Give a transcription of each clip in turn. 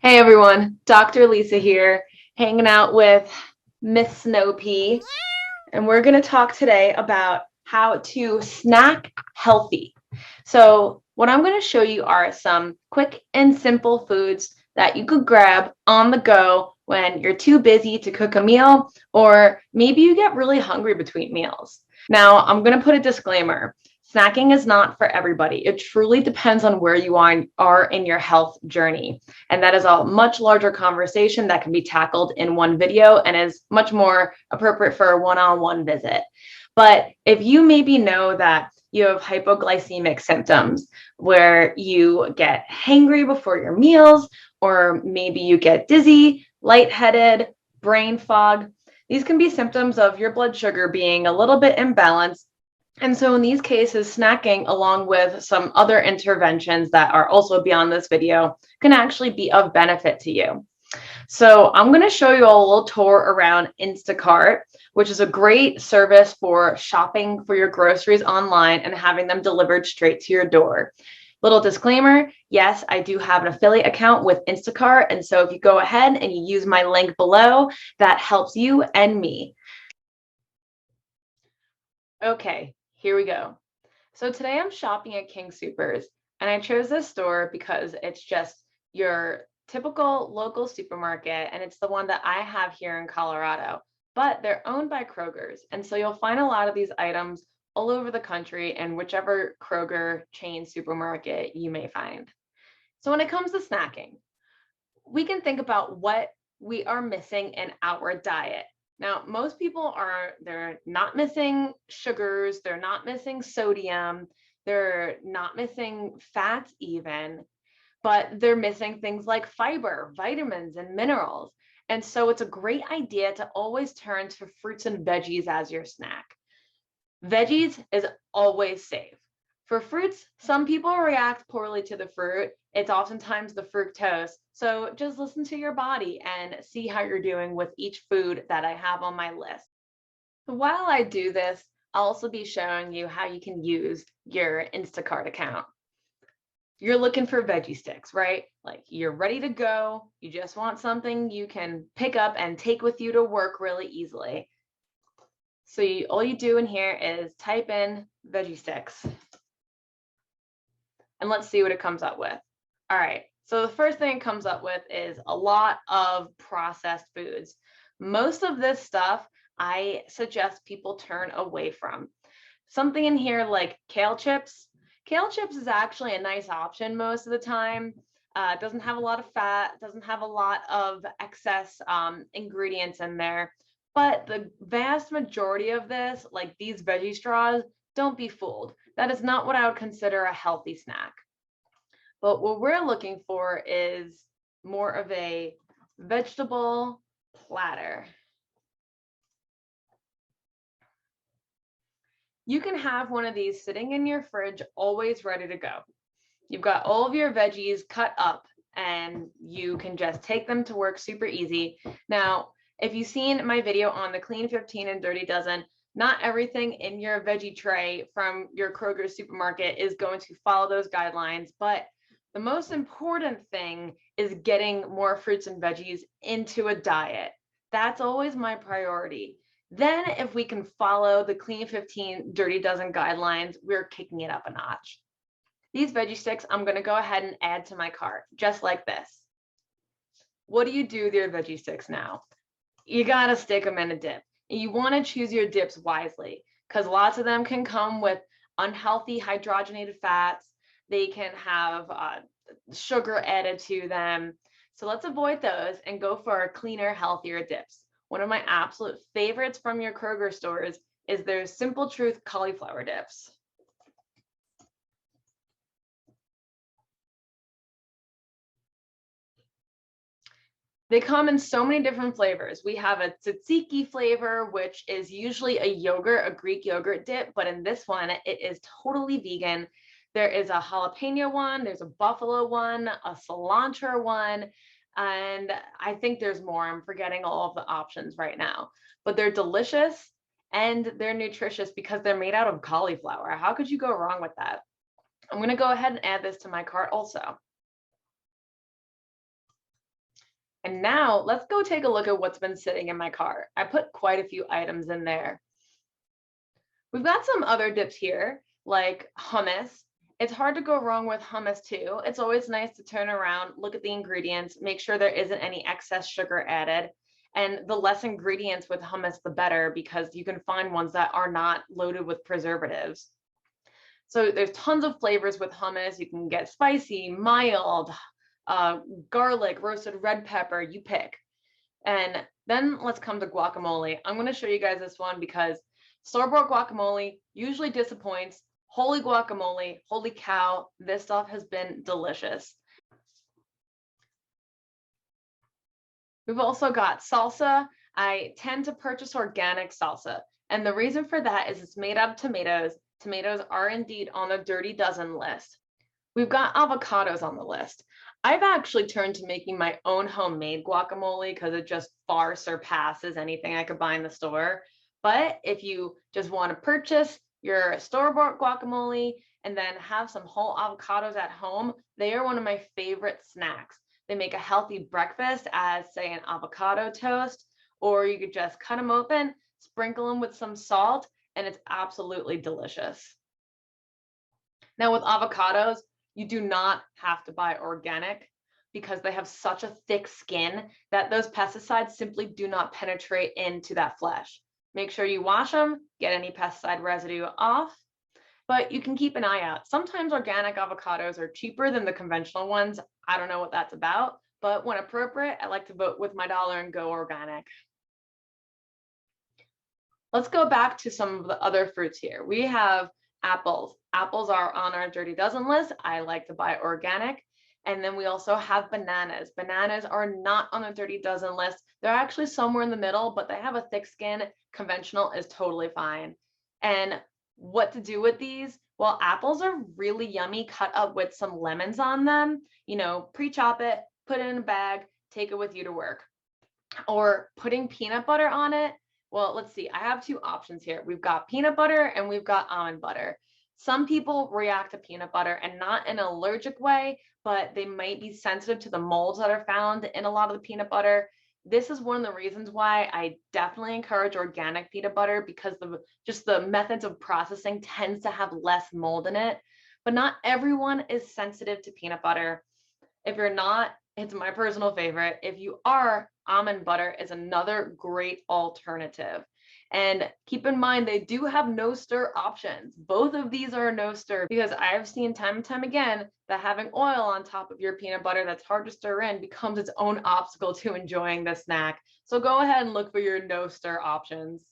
Hey everyone, Dr. Lisa here, hanging out with Miss Snow Pea, and we're going to talk today about how to snack healthy. So, what I'm going to show you are some quick and simple foods that you could grab on the go when you're too busy to cook a meal, or maybe you get really hungry between meals. Now, I'm going to put a disclaimer. Snacking is not for everybody. It truly depends on where you are in your health journey. And that is a much larger conversation that can be tackled in one video and is much more appropriate for a one-on-one visit. But if you maybe know that you have hypoglycemic symptoms where you get hangry before your meals, or maybe you get dizzy, lightheaded, brain fog, these can be symptoms of your blood sugar being a little bit imbalanced. And so in these cases, snacking along with some other interventions that are also beyond this video can actually be of benefit to you. So I'm going to show you a little tour around Instacart, which is a great service for shopping for your groceries online and having them delivered straight to your door. Little disclaimer, yes, I do have an affiliate account with Instacart. And so if you go ahead and you use my link below, that helps you and me. Okay, here we go. So today I'm shopping at King Soopers, and I chose this store because it's just your typical local supermarket, and it's the one that I have here in Colorado. But they're owned by Kroger's, and so you'll find a lot of these items all over the country in whichever Kroger chain supermarket you may find. So when it comes to snacking, we can think about what we are missing in our diet. Now, most people they're not missing sugars, they're not missing sodium, they're not missing fats even, but they're missing things like fiber, vitamins, and minerals. And so it's a great idea to always turn to fruits and veggies as your snack. Veggies is always safe. For fruits, some people react poorly to the fruit. It's oftentimes the fructose. So just listen to your body and see how you're doing with each food that I have on my list. While I do this, I'll also be showing you how you can use your Instacart account. You're looking for veggie sticks, right? Like you're ready to go. You just want something you can pick up and take with you to work really easily. So all you do in here is type in veggie sticks and let's see what it comes up with. All right. So the first thing it comes up with is a lot of processed foods. Most of this stuff I suggest people turn away from. Something in here like kale chips. Kale chips is actually a nice option most of the time. It doesn't have a lot of fat, doesn't have a lot of excess ingredients in there. But the vast majority of this, like these veggie straws, don't be fooled. That is not what I would consider a healthy snack. But what we're looking for is more of a vegetable platter. You can have one of these sitting in your fridge, always ready to go. You've got all of your veggies cut up and you can just take them to work super easy. Now, if you've seen my video on the Clean 15 and Dirty Dozen, not everything in your veggie tray from your Kroger supermarket is going to follow those guidelines, but the most important thing is getting more fruits and veggies into a diet. That's always my priority. Then, if we can follow the Clean 15 Dirty Dozen guidelines, we're kicking it up a notch. These veggie sticks, I'm going to go ahead and add to my cart, just like this. What do you do with your veggie sticks now? You got to stick them in a dip. And you want to choose your dips wisely because lots of them can come with unhealthy hydrogenated fats. They can have sugar added to them. So let's avoid those and go for cleaner, healthier dips. One of my absolute favorites from your Kroger stores is their Simple Truth cauliflower dips. They come in so many different flavors. We have a tzatziki flavor, which is usually a yogurt, a Greek yogurt dip, but in this one, it is totally vegan. There is a jalapeno one, there's a buffalo one, a cilantro one, and I think there's more. I'm forgetting all of the options right now, but they're delicious and they're nutritious because they're made out of cauliflower. How could you go wrong with that? I'm going to go ahead and add this to my cart also. And now let's go take a look at what's been sitting in my cart. I put quite a few items in there. We've got some other dips here, like hummus. It's hard to go wrong with hummus too. It's always nice to turn around, look at the ingredients, make sure there isn't any excess sugar added. And the less ingredients with hummus, the better, because you can find ones that are not loaded with preservatives. So there's tons of flavors with hummus. You can get spicy, mild, garlic, roasted red pepper, you pick. And then let's come to guacamole. I'm going to show you guys this one because store-bought guacamole usually disappoints. Holy guacamole, holy cow, this stuff has been delicious. We've also got salsa. I tend to purchase organic salsa. And the reason for that is it's made out of tomatoes. Tomatoes are indeed on the dirty dozen list. We've got avocados on the list. I've actually turned to making my own homemade guacamole because it just far surpasses anything I could buy in the store. But if you just want to purchase your store-bought guacamole and then have some whole avocados at home, they are one of my favorite snacks. They make a healthy breakfast as, say, an avocado toast, or you could just cut them open, sprinkle them with some salt, and it's absolutely delicious. Now with avocados, you do not have to buy organic because they have such a thick skin that those pesticides simply do not penetrate into that flesh. Make sure you wash them, get any pesticide residue off, but you can keep an eye out. Sometimes organic avocados are cheaper than the conventional ones. I don't know what that's about, but when appropriate, I like to vote with my dollar and go organic. Let's go back to some of the other fruits here. We have apples. Apples are on our dirty dozen list. I like to buy organic. And then we also have bananas. Bananas are not on the dirty dozen list. They're actually somewhere in the middle, but they have a thick skin. Conventional is totally fine. And what to do with these? Well, apples are really yummy, cut up with some lemons on them. You know, pre-chop it, put it in a bag, take it with you to work. Or putting peanut butter on it. Well, let's see. I have two options here. We've got peanut butter and we've got almond butter. Some people react to peanut butter and not in an allergic way, but they might be sensitive to the molds that are found in a lot of the peanut butter. This is one of the reasons why I definitely encourage organic peanut butter because just the methods of processing tends to have less mold in it. But not everyone is sensitive to peanut butter. If you're not, it's my personal favorite. If you are, almond butter is another great alternative. And keep in mind, they do have no stir options. Both of these are no stir because I have seen time and time again that having oil on top of your peanut butter that's hard to stir in becomes its own obstacle to enjoying the snack. So go ahead and look for your no stir options.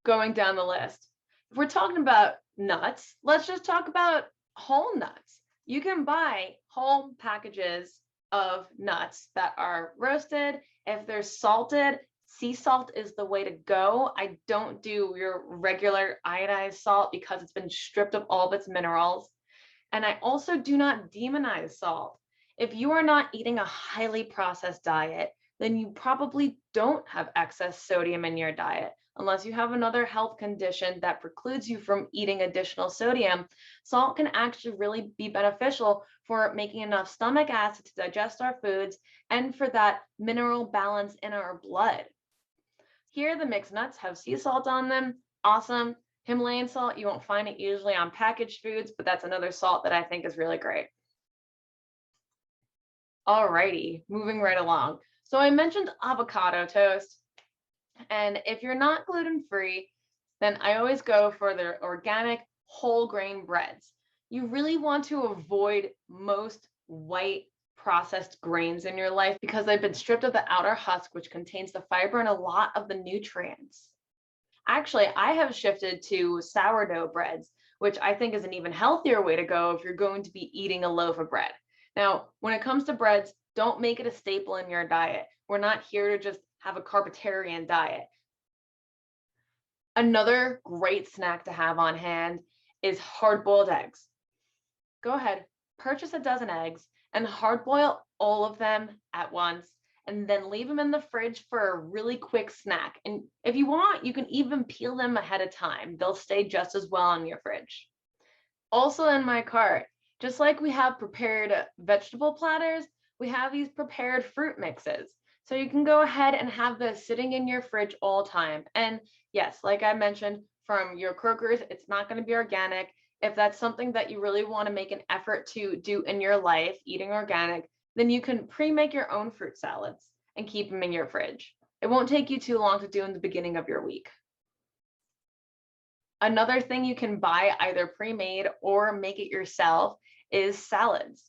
Going down the list. If we're talking about nuts, let's just talk about whole nuts. You can buy whole packages of nuts that are roasted. If they're salted, sea salt is the way to go. I don't do your regular iodized salt because it's been stripped of all of its minerals. And I also do not demonize salt. If you are not eating a highly processed diet, then you probably don't have excess sodium in your diet. Unless you have another health condition that precludes you from eating additional sodium, salt can actually really be beneficial for making enough stomach acid to digest our foods and for that mineral balance in our blood. Here, the mixed nuts have sea salt on them. Awesome. Himalayan salt, you won't find it usually on packaged foods, but that's another salt that I think is really great. Alrighty, moving right along. So I mentioned avocado toast. And if you're not gluten-free, then I always go for the organic whole grain breads. You really want to avoid most white processed grains in your life because they've been stripped of the outer husk, which contains the fiber and a lot of the nutrients. Actually, I have shifted to sourdough breads, which I think is an even healthier way to go if you're going to be eating a loaf of bread. Now, when it comes to breads, don't make it a staple in your diet. We're not here to just have a carpetarian diet. Another great snack to have on hand is hard-boiled eggs. Go ahead, purchase a dozen eggs and hard-boil all of them at once and then leave them in the fridge for a really quick snack. And if you want, you can even peel them ahead of time. They'll stay just as well in your fridge. Also in my cart, just like we have prepared vegetable platters, we have these prepared fruit mixes. So you can go ahead and have this sitting in your fridge all time. And yes, like I mentioned, from your Kroger's, it's not going to be organic. If that's something that you really want to make an effort to do in your life, eating organic, then you can pre-make your own fruit salads and keep them in your fridge. It won't take you too long to do in the beginning of your week. Another thing you can buy either pre-made or make it yourself is salads.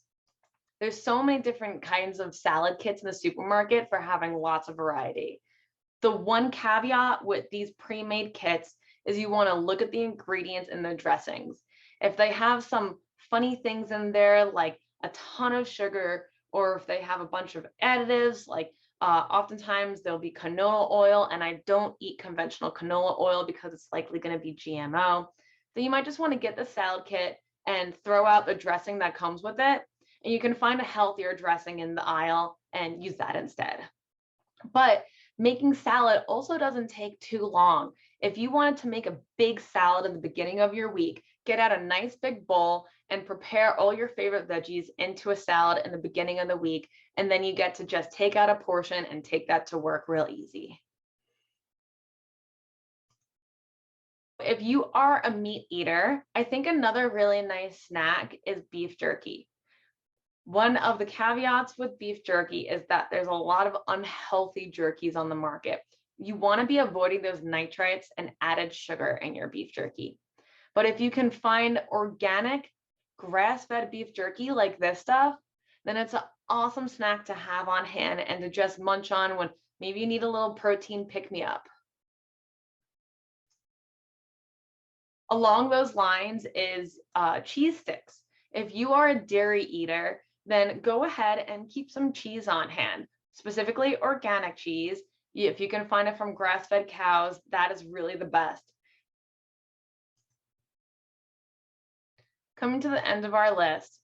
There's so many different kinds of salad kits in the supermarket for having lots of variety. The one caveat with these pre-made kits is you want to look at the ingredients and the dressings. If they have some funny things in there, like a ton of sugar, or if they have a bunch of additives, like oftentimes there'll be canola oil, and I don't eat conventional canola oil because it's likely going to be GMO. So you might just want to get the salad kit and throw out the dressing that comes with it. And you can find a healthier dressing in the aisle and use that instead. But making salad also doesn't take too long. If you wanted to make a big salad in the beginning of your week, get out a nice big bowl and prepare all your favorite veggies into a salad in the beginning of the week. And then you get to just take out a portion and take that to work real easy. If you are a meat eater, I think another really nice snack is beef jerky. One of the caveats with beef jerky is that there's a lot of unhealthy jerkies on the market. You want to be avoiding those nitrates and added sugar in your beef jerky. But if you can find organic grass-fed beef jerky like this stuff, then it's an awesome snack to have on hand and to just munch on when maybe you need a little protein pick-me-up. Along those lines is cheese sticks. If you are a dairy eater, then go ahead and keep some cheese on hand, specifically organic cheese. If you can find it from grass-fed cows, that is really the best. Coming to the end of our list,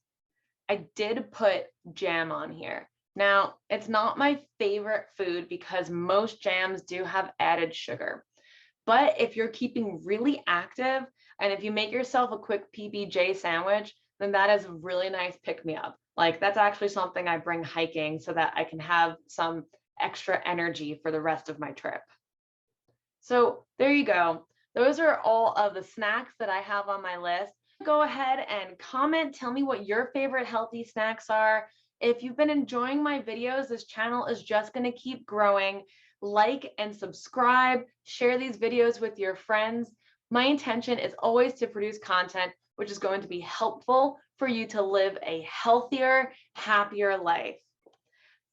I did put jam on here. Now, it's not my favorite food because most jams do have added sugar. But if you're keeping really active and if you make yourself a quick PB&J sandwich, then that is a really nice pick-me-up. Like that's actually something I bring hiking so that I can have some extra energy for the rest of my trip. So there you go. Those are all of the snacks that I have on my list. Go ahead and comment. Tell me what your favorite healthy snacks are. If you've been enjoying my videos, this channel is just going to keep growing. Like and subscribe, share these videos with your friends. My intention is always to produce content which is going to be helpful for you to live a healthier, happier life.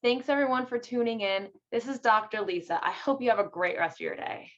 Thanks everyone for tuning in. This is Dr. Lisa. I hope you have a great rest of your day.